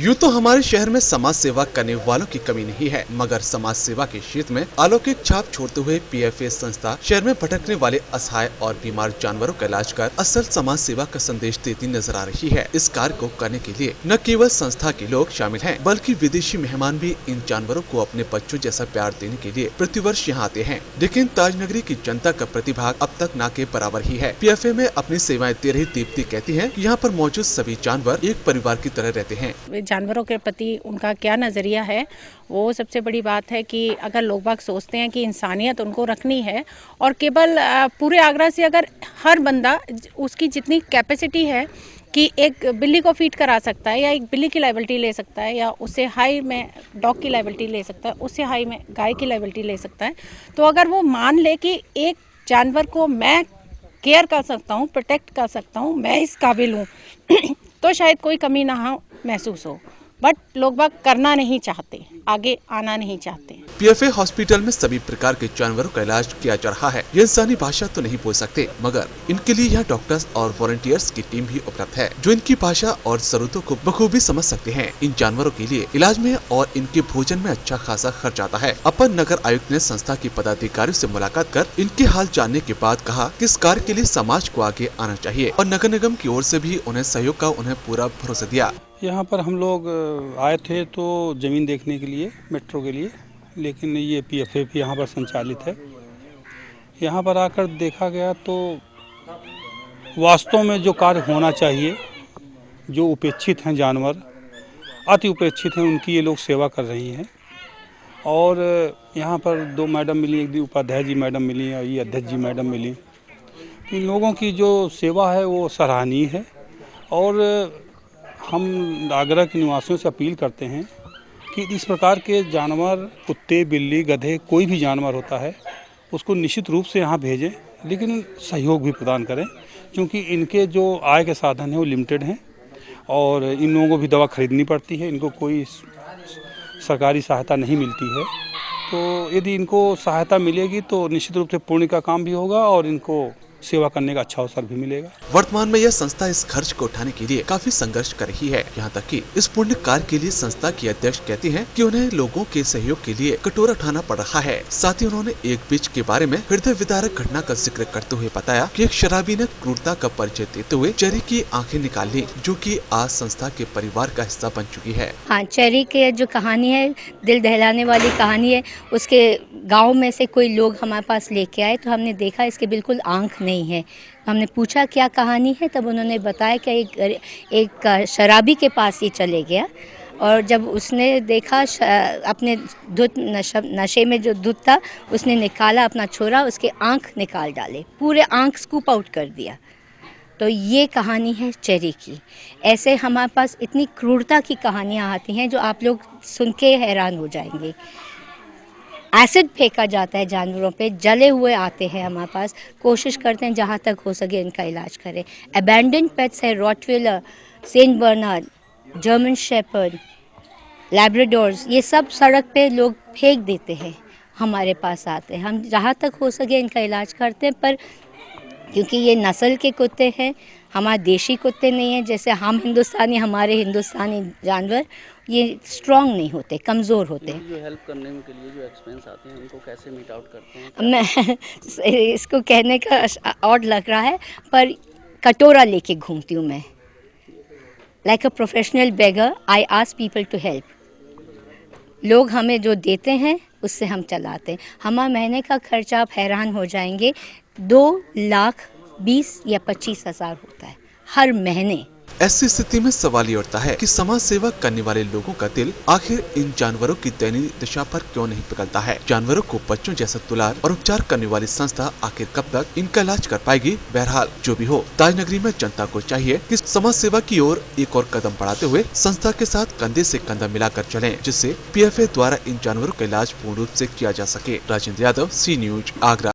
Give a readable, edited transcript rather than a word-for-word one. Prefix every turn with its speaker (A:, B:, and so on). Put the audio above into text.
A: यूँ तो हमारे शहर में समाज सेवा करने वालों की कमी नहीं है, मगर समाज सेवा के क्षेत्र में अलौकिक छाप छोड़ते हुए PFA संस्था शहर में भटकने वाले असहाय और बीमार जानवरों का इलाज कर असल समाज सेवा का संदेश देती नजर आ रही है। इस कार्य को करने के लिए न केवल संस्था के लोग शामिल हैं, बल्कि विदेशी मेहमान भी इन जानवरों को अपने बच्चों जैसा प्यार देने के लिए प्रतिवर्ष यहाँ आते हैं। लेकिन ताजनगरी की जनता का प्रतिभाग अब तक न के बराबर ही है। PFA में अपनी सेवाएं दे रही दीप्ति कहती है कि यहाँ पर मौजूद सभी जानवर एक परिवार की तरह रहते हैं।
B: जानवरों के प्रति उनका क्या नज़रिया है, वो सबसे बड़ी बात है कि अगर लोग बाग सोचते हैं कि इंसानियत उनको रखनी है और केवल पूरे आगरा से अगर हर बंदा उसकी जितनी कैपेसिटी है कि एक बिल्ली को फीड करा सकता है या एक बिल्ली की लायबिलिटी ले सकता है या उससे हाई में डॉग की लायबिलिटी ले सकता है, उससे हाई में गाय की लायबिलिटी ले सकता है, तो अगर वो मान ले कि एक जानवर को मैं केयर कर सकता हूँ, प्रोटेक्ट कर सकता हूँ, मैं इस काबिल हूँ तो शायद कोई कमी ना महसूस हो। बट लोग बाग करना नहीं चाहते, आगे आना नहीं चाहते।
A: PFA हॉस्पिटल में सभी प्रकार के जानवरों का इलाज किया जा रहा है। ये इंसानी भाषा तो नहीं बोल सकते, मगर इनके लिए यहाँ डॉक्टर्स और वॉलंटियर्स की टीम भी उपलब्ध है, जो इनकी भाषा और जरूरतों को बखूबी समझ सकते हैं। इन जानवरों के लिए इलाज में और इनके भोजन में अच्छा खासा खर्च आता है। अपर नगर आयुक्त ने संस्था के पदाधिकारियों से मुलाकात कर इनके हाल जानने के बाद कहा कि इस कार्य के लिए समाज को आगे आना चाहिए और नगर निगम की ओर से भी उन्हें सहयोग का उन्हें पूरा भरोसा दिया।
C: यहाँ पर हम लोग आए थे तो ज़मीन देखने के लिए, मेट्रो के लिए, लेकिन ये PFA भी यहाँ पर संचालित है। यहाँ पर आकर देखा गया तो वास्तव में जो कार्य होना चाहिए, जो उपेक्षित हैं जानवर, अति उपेक्षित हैं, उनकी ये लोग सेवा कर रही हैं। और यहाँ पर 2 मैडम मिली, एक उपाध्याय जी मैडम मिली और ये अध्यक्ष जी मैडम मिली। इन लोगों की जो सेवा है वो सराहनीय है और हम आगरा के निवासियों से अपील करते हैं कि इस प्रकार के जानवर, कुत्ते, बिल्ली, गधे, कोई भी जानवर होता है उसको निश्चित रूप से यहाँ भेजें, लेकिन सहयोग भी प्रदान करें, क्योंकि इनके जो आय के साधन हैं वो लिमिटेड हैं और इन लोगों को भी दवा खरीदनी पड़ती है, इनको कोई सरकारी सहायता नहीं मिलती है। तो यदि इनको सहायता मिलेगी तो निश्चित रूप से पुण्य का काम भी होगा और इनको सेवा करने का अच्छा अवसर भी मिलेगा।
A: वर्तमान में यह संस्था इस खर्च को उठाने के लिए काफी संघर्ष कर रही है। यहाँ तक कि इस पुण्य कार्य के लिए संस्था की अध्यक्ष कहती हैं कि उन्हें लोगों के सहयोग के लिए कटोरा उठाना पड़ रहा है। साथ ही उन्होंने एक बीच के बारे में हृदय विदारक घटना का जिक्र करते हुए बताया कि एक शराबी ने क्रूरता का परिचय देते हुए चेरी की आंखें निकाल ली, जो कि आज संस्था के परिवार का हिस्सा बन चुकी है।
D: हाँ, चेरी के जो कहानी है, दिल दहलाने वाली कहानी है। उसके गाँव में से कोई लोग हमारे पास लेके आए तो हमने देखा इसके बिल्कुल आंख नहीं है। हमने पूछा क्या कहानी है, तब उन्होंने बताया कि एक शराबी के पास ये चले गया और जब उसने देखा अपने दूध नशे में जो दूध था उसने निकाला अपना छोरा, उसके आंख निकाल डाले, पूरे आंख स्कूप आउट कर दिया। तो ये कहानी है चेरी की। ऐसे हमारे पास इतनी क्रूरता की कहानियाँ आती हैं जो आप लोग सुन के हैरान हो जाएंगे। एसिड फेंका जाता है जानवरों पे, जले हुए आते हैं हमारे पास, कोशिश करते हैं जहाँ तक हो सके इनका इलाज करें। अबैंडन्ड पेट्स है, rottweiler, Saint Bernard, German shepherd, labradors, ये सब सड़क पे लोग फेंक देते हैं, हमारे पास आते हैं। हम जहाँ तक हो सके इनका इलाज करते हैं, पर क्योंकि ये नस्ल के कुत्ते हैं, हमारे देशी कुत्ते नहीं हैं, जैसे हम हिंदुस्तानी, हमारे हिंदुस्तानी जानवर ये स्ट्रॉन्ग नहीं होते, कमज़ोर होते हैं।
E: जो हेल्प करने के लिए जो एक्सपेंस आते हैं उनको कैसे मीट आउट करते हैं?
D: मैं इसको कहने का ऑड लग रहा है, पर कटोरा लेके घूमती हूँ मैं। Like a professional beggar I ask people to help. लोग हमें जो देते हैं उससे हम चलाते हैं। हमारा महीने का खर्चा आप हैरान हो जाएंगे, 2,20,000 या 25,000 होता है हर महीने।
A: ऐसी स्थिति में सवाल ये उठता है कि समाज सेवा करने वाले लोगों का दिल आखिर इन जानवरों की दयनीय दशा पर क्यों नहीं पिघलता है। जानवरों को बच्चों जैसा दुलार और उपचार करने वाली संस्था आखिर कब तक इनका इलाज कर पाएगी। बहरहाल जो भी हो, ताजनगरी में जनता को चाहिए कि समाज सेवा की ओर एक और कदम बढ़ाते हुए संस्था के साथ कंधे से कंधा मिलाकर चलें, जिससे PFA द्वारा इन जानवरों का इलाज पूर्ण रूप से किया जा सके। Rajendra Yadav, C News, Agra.